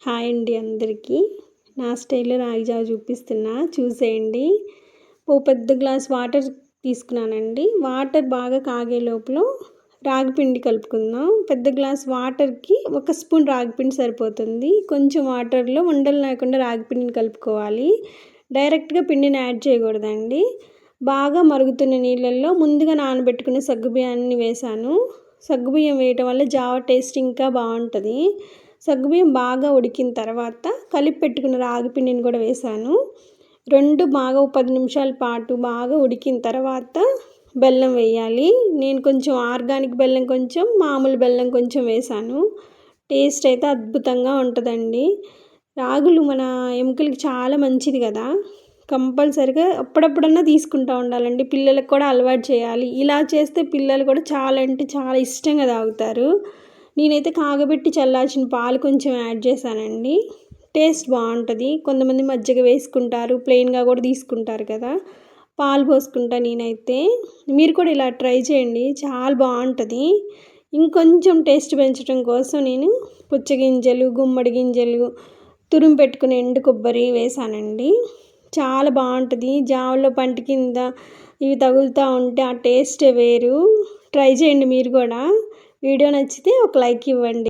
Hi అండి అందరికీ. నా స్టైల్లో రాగి జావ చూపిస్తున్నా, చూసేయండి. ఓ పెద్ద గ్లాస్ వాటర్ తీసుకున్నానండి. వాటర్ బాగా కాగే లోపల రాగిపిండి కలుపుకుందాం. పెద్ద గ్లాస్ వాటర్కి 1 స్పూన్ రాగిపిండి సరిపోతుంది. కొంచెం వాటర్లో ఉండలు లేకుండా రాగిపిండిని కలుపుకోవాలి. డైరెక్ట్గా పిండిని యాడ్ చేయకూడదండి. బాగా మరుగుతున్న నీళ్ళల్లో ముందుగా నానబెట్టుకున్న సగ్గుబియ్యాన్ని వేసాను. సగ్గుబియ్యం వేయటం వల్ల జావ టేస్ట్ ఇంకా బాగుంటుంది. సగ్గుబియ్యం బాగా ఉడికిన తర్వాత కలిపి పెట్టుకున్న రాగిపిండిని కూడా వేసాను. రెండు బాగా 10 నిమిషాల పాటు బాగా ఉడికిన తర్వాత బెల్లం వేయాలి. నేను కొంచెం ఆర్గానిక్ బెల్లం కొంచెం, మామూలు బెల్లం కొంచెం వేసాను. టేస్ట్ అయితే అద్భుతంగా ఉంటుందండి. రాగులు మన ఎముకలకి చాలా మంచిది కదా. కంపల్సరిగా అప్పుడప్పుడన్నా తీసుకుంటూ ఉండాలండి. పిల్లలకు కూడా అలవాటు చేయాలి. ఇలా చేస్తే పిల్లలు కూడా చాలా అంటే చాలా ఇష్టంగా తాగుతారు. నేనైతే కాగబెట్టి చల్లార్చిన పాలు కొంచెం యాడ్ చేశానండి. టేస్ట్ బాగుంటుంది. కొంతమంది మజ్జిగ వేసుకుంటారు, ప్లెయిన్గా కూడా తీసుకుంటారు కదా. పాలు పోసుకుంటా నేనైతే. మీరు కూడా ఇలా ట్రై చేయండి, చాలా బాగుంటుంది. ఇంకొంచెం టేస్ట్ పెంచడం కోసం నేను పుచ్చగింజలు, గుమ్మడి గింజలు, తురుము పెట్టుకుని ఎండు కొబ్బరి వేసానండి. చాలా బాగుంటుంది. జావలో పంట కింద ఇవి తగులుతూ ఉంటే ఆ టేస్టే వేరు. ట్రై చేయండి మీరు కూడా. వీడియో నచ్చితే ఒక లైక్ ఇవ్వండి.